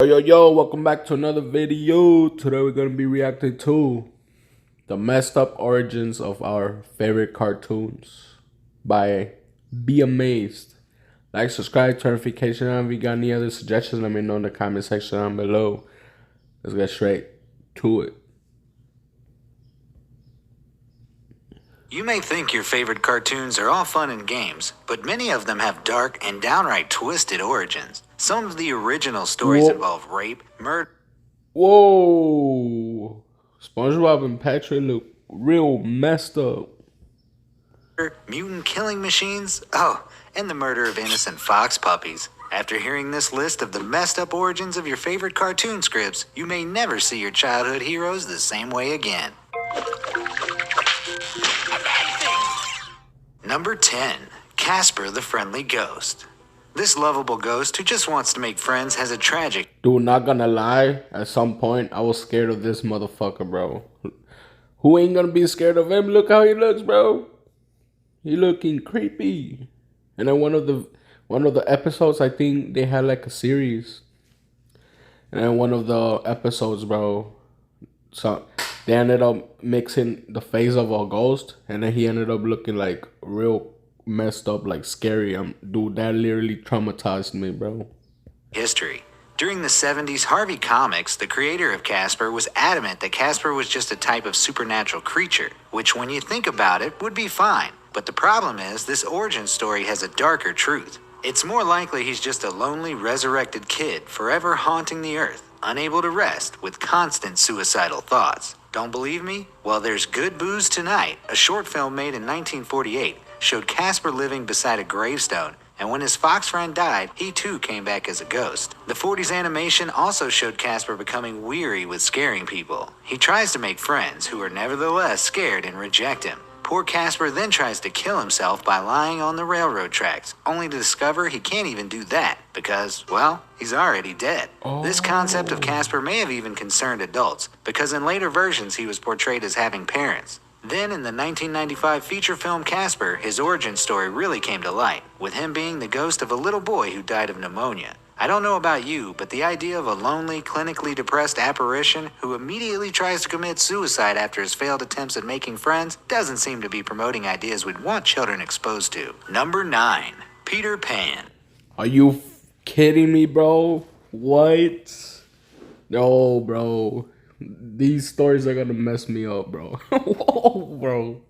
Yo, welcome back to another video. Today we're going to be reacting to the messed up origins of our favorite cartoons by Be Amazed. Like, subscribe, turn notification on. If you got any other suggestions, let me know in the comment section down below. Let's get straight to it. You may think your favorite cartoons are all fun and games, but many of them have dark and downright twisted origins. Some of the original stories involve rape, murder. Whoa! SpongeBob and Patrick look real messed up. Mutant killing machines, and the murder of innocent fox puppies. After hearing this list of the messed up origins of your favorite cartoon scripts, you may never see your childhood heroes the same way again. Number 10. Casper the Friendly Ghost. This lovable ghost who just wants to make friends has a tragic... Dude, not gonna lie, at some point I was scared of this motherfucker, bro. Who ain't gonna be scared of him? Look how he looks, bro. He looking creepy. And then one of the episodes, I think they had like a series. And then one of the episodes, bro, so they ended up mixing the face of a ghost, and then he ended up looking like real messed up, like scary. Dude, that literally traumatized me, bro. History. During the 70s, Harvey Comics, the creator of Casper, was adamant that Casper was just a type of supernatural creature, which when you think about it, would be fine. But the problem is, this origin story has a darker truth. It's more likely he's just a lonely, resurrected kid, forever haunting the earth, unable to rest, with constant suicidal thoughts. Don't believe me? Well, there's Good Booze Tonight, a short film made in 1948, showed Casper living beside a gravestone, and when his fox friend died, he too came back as a ghost. The 40s animation also showed Casper becoming weary with scaring people. He tries to make friends, who are nevertheless scared and reject him. Poor Casper then tries to kill himself by lying on the railroad tracks, only to discover he can't even do that because, well, he's already dead. This concept of Casper may have even concerned adults, because in later versions he was portrayed as having parents. Then in the 1995 feature film Casper, his origin story really came to light, with him being the ghost of a little boy who died of pneumonia. I don't know about you, but the idea of a lonely, clinically depressed apparition who immediately tries to commit suicide after his failed attempts at making friends doesn't seem to be promoting ideas we'd want children exposed to. Number 9. Peter Pan. Are you kidding me, bro? What? No, bro. These stories are gonna mess me up, bro. Whoa, bro.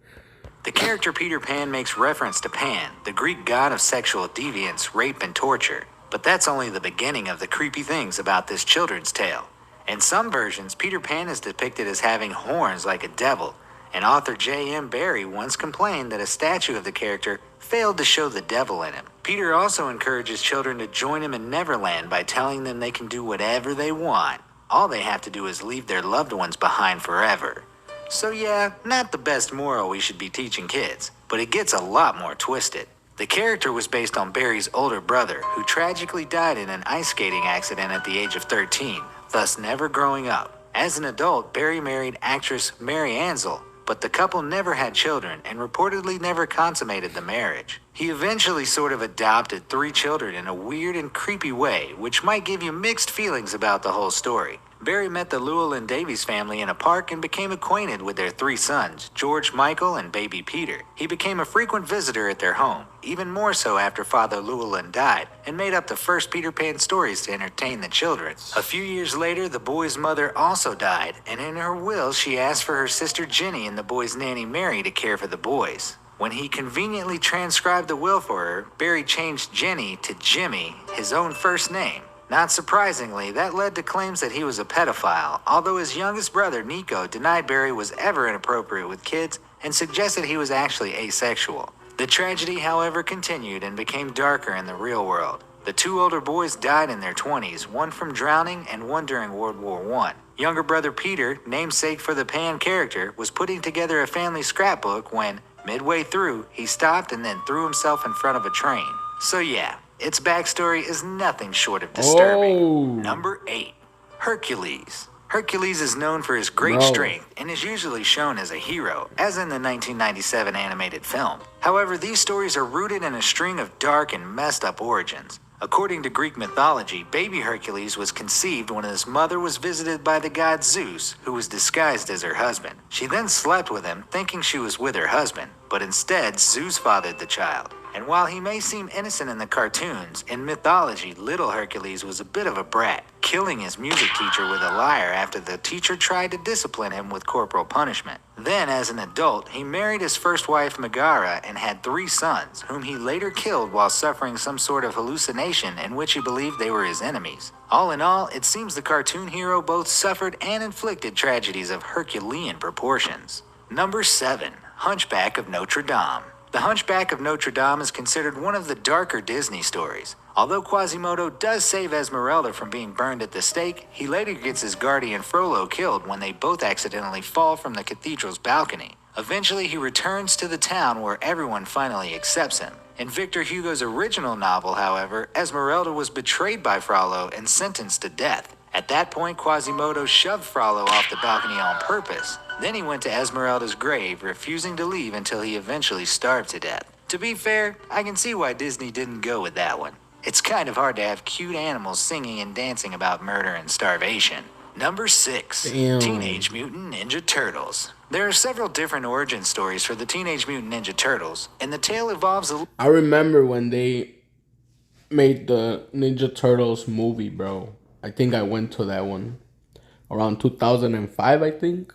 The character Peter Pan makes reference to Pan, the Greek god of sexual deviance, rape, and torture. But that's only the beginning of the creepy things about this children's tale. In some versions, Peter Pan is depicted as having horns like a devil, and author J.M. Barrie once complained that a statue of the character failed to show the devil in him. Peter also encourages children to join him in Neverland by telling them they can do whatever they want. All they have to do is leave their loved ones behind forever. So yeah, not the best moral we should be teaching kids, but it gets a lot more twisted. The character was based on Barry's older brother, who tragically died in an ice skating accident at the age of 13, thus never growing up. As an adult, Barry married actress Mary Ansell, but the couple never had children and reportedly never consummated the marriage. He eventually sort of adopted 3 children in a weird and creepy way, which might give you mixed feelings about the whole story. Barry met the Llewellyn Davies family in a park and became acquainted with their 3 sons, George, Michael, and baby Peter. He became a frequent visitor at their home, even more so after Father Llewellyn died, and made up the first Peter Pan stories to entertain the children. A few years later, the boy's mother also died, and in her will she asked for her sister Jenny and the boy's nanny Mary to care for the boys. When he conveniently transcribed the will for her, Barry changed Jenny to Jimmy, his own first name. Not surprisingly, that led to claims that he was a pedophile, although his youngest brother, Nico, denied Barry was ever inappropriate with kids and suggested he was actually asexual. The tragedy, however, continued and became darker in the real world. The 2 older boys died in their 20s, one from drowning and one during World War I. Younger brother Peter, namesake for the Pan character, was putting together a family scrapbook when, midway through, he stopped and then threw himself in front of a train. So yeah, its backstory is nothing short of disturbing. Number 8. Hercules. Hercules is known for his great strength and is usually shown as a hero, as in the 1997 animated film. However, these stories are rooted in a string of dark and messed up origins. According to Greek mythology, baby Hercules was conceived when his mother was visited by the god Zeus, who was disguised as her husband. She then slept with him, thinking she was with her husband, but instead Zeus fathered the child. And while he may seem innocent in the cartoons, in mythology, little Hercules was a bit of a brat, killing his music teacher with a lyre after the teacher tried to discipline him with corporal punishment. Then, as an adult, he married his first wife Megara and had 3 sons, whom he later killed while suffering some sort of hallucination in which he believed they were his enemies. All in all, it seems the cartoon hero both suffered and inflicted tragedies of Herculean proportions. Number 7. Hunchback of Notre Dame. The Hunchback of Notre Dame is considered one of the darker Disney stories. Although Quasimodo does save Esmeralda from being burned at the stake, he later gets his guardian Frollo killed when they both accidentally fall from the cathedral's balcony. Eventually, he returns to the town where everyone finally accepts him. In Victor Hugo's original novel, however, Esmeralda was betrayed by Frollo and sentenced to death. At that point, Quasimodo shoved Frollo off the balcony on purpose. Then he went to Esmeralda's grave, refusing to leave until he eventually starved to death. To be fair, I can see why Disney didn't go with that one. It's kind of hard to have cute animals singing and dancing about murder and starvation. Number 6. Damn. Teenage Mutant Ninja Turtles. There are several different origin stories for the Teenage Mutant Ninja Turtles, and the tale evolves a I remember when they made the Ninja Turtles movie, bro. I think I went to that one around 2005, I think.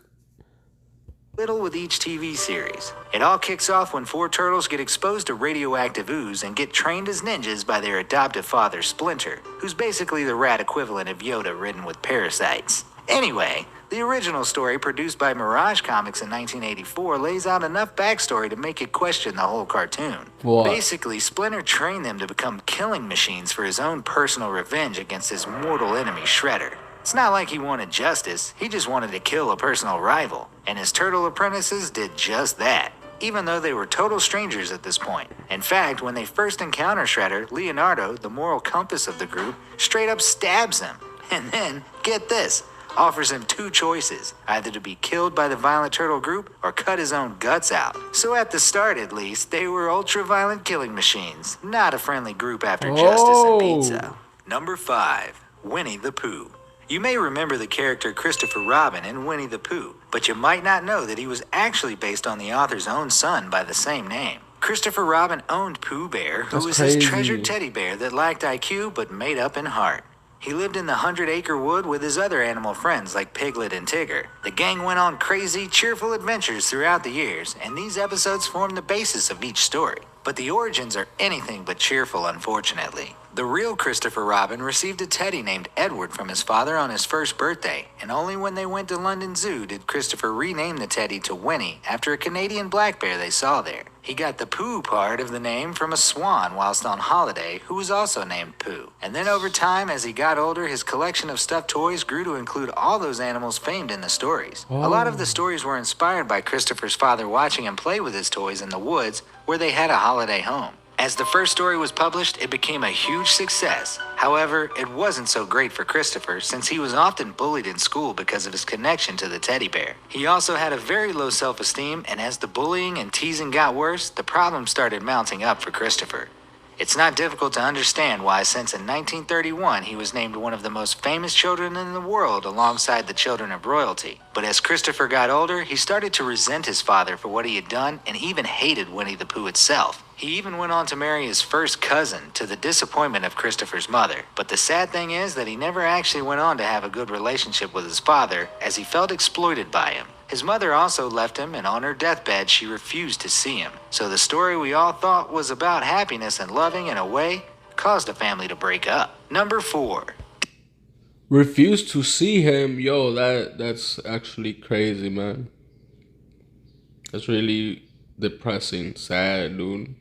little with each TV series. It all kicks off when 4 turtles get exposed to radioactive ooze and get trained as ninjas by their adoptive father Splinter, who's basically the rat equivalent of Yoda ridden with parasites. Anyway, the original story produced by Mirage Comics in 1984 lays out enough backstory to make it question the whole cartoon. What? Basically, Splinter trained them to become killing machines for his own personal revenge against his mortal enemy Shredder. It's not like he wanted justice, he just wanted to kill a personal rival, and his turtle apprentices did just that, even though they were total strangers at this point. In fact, when they first encounter Shredder, Leonardo, the moral compass of the group, straight up stabs him, and then, get this, offers him 2 choices, either to be killed by the violent turtle group or cut his own guts out. So at the start at least, they were ultra-violent killing machines, not a friendly group after justice and pizza. Number 5. Winnie the Pooh. You may remember the character Christopher Robin in Winnie the Pooh, but you might not know that he was actually based on the author's own son by the same name. Christopher Robin owned Pooh Bear, who That's was crazy. his treasured teddy bear that lacked IQ but made up in heart. He lived in the 100-acre wood with his other animal friends like Piglet and Tigger. The gang went on crazy, cheerful adventures throughout the years, and these episodes form the basis of each story. But the origins are anything but cheerful, unfortunately. The real Christopher Robin received a teddy named Edward from his father on his first birthday, and only when they went to London Zoo did Christopher rename the teddy to Winnie after a Canadian black bear they saw there. He got the Pooh part of the name from a swan whilst on holiday who was also named Pooh. And then over time, as he got older, his collection of stuffed toys grew to include all those animals famed in the stories. A lot of the stories were inspired by Christopher's father watching him play with his toys in the woods where they had a holiday home. As the first story was published, it became a huge success. However, it wasn't so great for Christopher since he was often bullied in school because of his connection to the teddy bear. He also had a very low self-esteem, and as the bullying and teasing got worse, the problems started mounting up for Christopher. It's not difficult to understand why, since in 1931 he was named one of the most famous children in the world alongside the children of royalty. But as Christopher got older, he started to resent his father for what he had done and even hated Winnie the Pooh itself. He even went on to marry his first cousin, to the disappointment of Christopher's mother. But the sad thing is that he never actually went on to have a good relationship with his father, as he felt exploited by him. His mother also left him, and on her deathbed she refused to see him. So the story we all thought was about happiness and loving in a way caused the family to break up. Number 4. Refuse to see him. Yo, that's actually crazy, man. That's really depressing, sad, dude.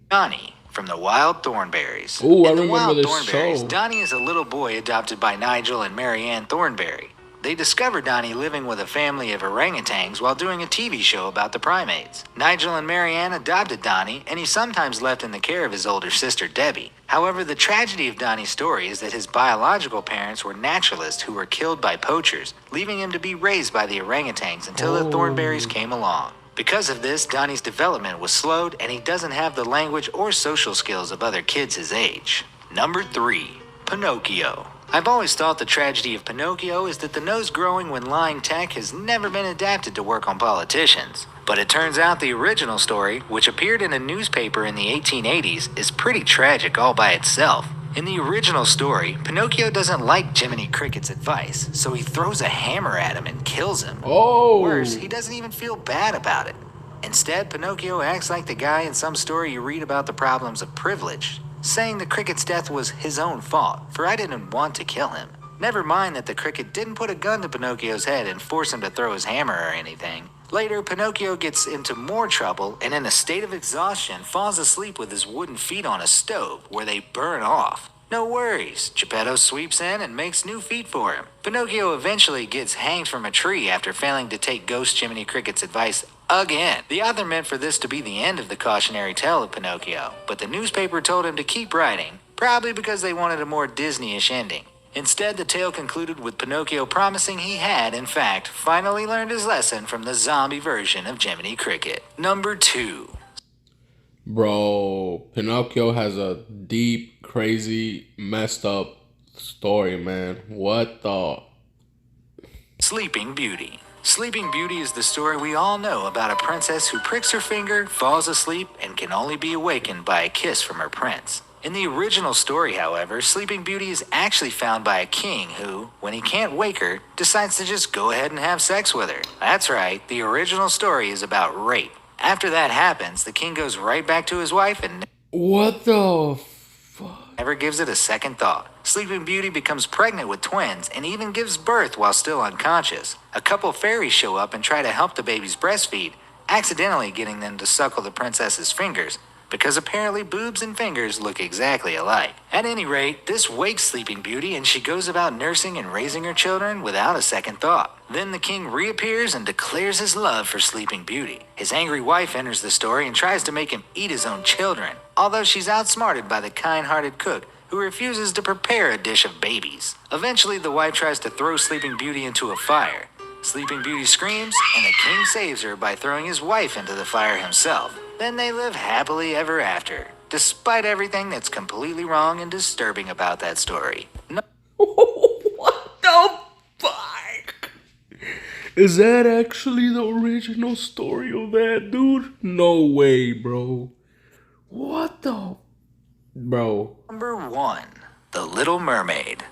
Donnie from the Wild Thornberries. Ooh, I In the remember Wild this Thornberries, show. Donnie is a little boy adopted by Nigel and Marianne Thornberry. They discover Donnie living with a family of orangutans while doing a TV show about the primates. Nigel and Marianne adopted Donnie, and he's sometimes left in the care of his older sister Debbie. However, the tragedy of Donnie's story is that his biological parents were naturalists who were killed by poachers, leaving him to be raised by the orangutans until the Thornberries came along. Because of this, Donnie's development was slowed and he doesn't have the language or social skills of other kids his age. Number 3. Pinocchio. I've always thought the tragedy of Pinocchio is that the nose growing when lying tech has never been adapted to work on politicians. But it turns out the original story, which appeared in a newspaper in the 1880s, is pretty tragic all by itself. In the original story, Pinocchio doesn't like Jiminy Cricket's advice, so he throws a hammer at him and kills him. Oh! Worse, he doesn't even feel bad about it. Instead, Pinocchio acts like the guy in some story you read about the problems of privilege, saying the cricket's death was his own fault, for I didn't want to kill him. Never mind that the cricket didn't put a gun to Pinocchio's head and force him to throw his hammer or anything. Later, Pinocchio gets into more trouble and in a state of exhaustion falls asleep with his wooden feet on a stove where they burn off. No worries, Geppetto sweeps in and makes new feet for him. Pinocchio eventually gets hanged from a tree after failing to take Ghost Jiminy Cricket's advice again. The author meant for this to be the end of the cautionary tale of Pinocchio, but the newspaper told him to keep writing, probably because they wanted a more Disney-ish ending. Instead, the tale concluded with Pinocchio promising he had, in fact, finally learned his lesson from the zombie version of Jiminy Cricket. Number 2. Bro, Pinocchio has a deep, crazy, messed up story, man. What the? Sleeping Beauty. Sleeping Beauty is the story we all know about a princess who pricks her finger, falls asleep, and can only be awakened by a kiss from her prince. In the original story, however, Sleeping Beauty is actually found by a king who, when he can't wake her, decides to just go ahead and have sex with her. That's right, the original story is about rape. After that happens, the king goes right back to his wife and What the fuck? never gives it a second thought. Sleeping Beauty becomes pregnant with twins and even gives birth while still unconscious. A couple fairies show up and try to help the babies breastfeed, accidentally getting them to suckle the princess's fingers, because apparently boobs and fingers look exactly alike. At any rate, this wakes Sleeping Beauty and she goes about nursing and raising her children without a second thought. Then the king reappears and declares his love for Sleeping Beauty. His angry wife enters the story and tries to make him eat his own children, although she's outsmarted by the kind-hearted cook who refuses to prepare a dish of babies. Eventually, the wife tries to throw Sleeping Beauty into a fire. Sleeping Beauty screams, and the king saves her by throwing his wife into the fire himself. Then they live happily ever after, despite everything that's completely wrong and disturbing about that story. What the fuck? Is that actually the original story of that dude? No way, bro. What the? Bro. Number 1. The Little Mermaid.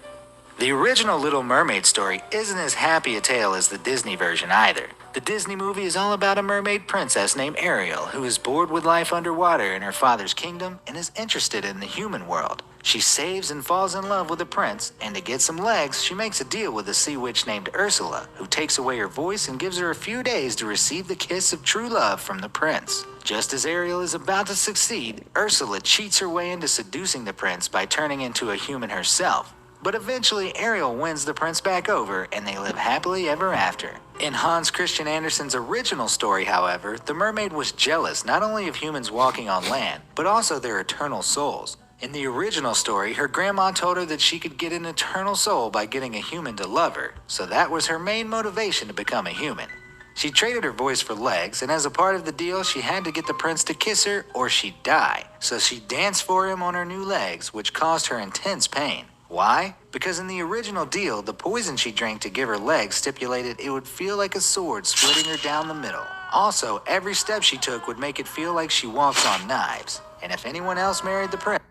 The original Little Mermaid story isn't as happy a tale as the Disney version either. The Disney movie is all about a mermaid princess named Ariel who is bored with life underwater in her father's kingdom and is interested in the human world. She saves and falls in love with a prince, and to get some legs, she makes a deal with a sea witch named Ursula, who takes away her voice and gives her a few days to receive the kiss of true love from the prince. Just as Ariel is about to succeed, Ursula cheats her way into seducing the prince by turning into a human herself. But eventually, Ariel wins the prince back over, and they live happily ever after. In Hans Christian Andersen's original story, however, the mermaid was jealous not only of humans walking on land, but also their eternal souls. In the original story, her grandma told her that she could get an eternal soul by getting a human to love her, so that was her main motivation to become a human. She traded her voice for legs, and as a part of the deal, she had to get the prince to kiss her or she'd die. So she danced for him on her new legs, which caused her intense pain. Why? Because in the original deal, the poison she drank to give her legs stipulated it would feel like a sword splitting her down the middle. Also, every step she took would make it feel like she walks on knives. And if anyone else married the prince,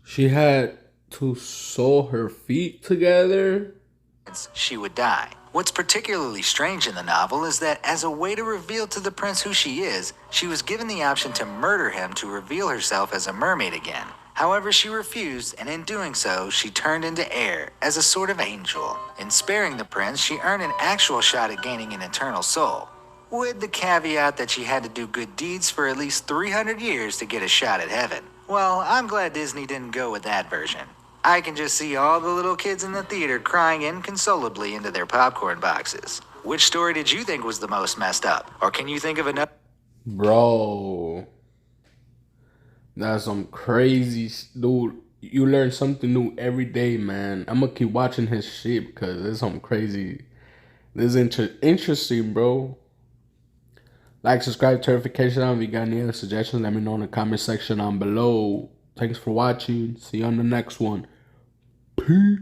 She had to sew her feet together? she would die. What's particularly strange in the novel is that as a way to reveal to the prince who she is, she was given the option to murder him to reveal herself as a mermaid again. However, she refused, and in doing so, she turned into air as a sort of angel. In sparing the prince, she earned an actual shot at gaining an eternal soul, with the caveat that she had to do good deeds for at least 300 years to get a shot at heaven. Well, I'm glad Disney didn't go with that version. I can just see all the little kids in the theater crying inconsolably into their popcorn boxes. Which story did you think was the most messed up? Or can you think of another? Bro. That's some crazy, dude. You learn something new every day, man. I'm gonna keep watching his shit because there's some crazy. This is interesting, bro. Like, subscribe, turn notification on. If you got any other suggestions, let me know in the comment section down below. Thanks for watching. See you on the next one. Peace.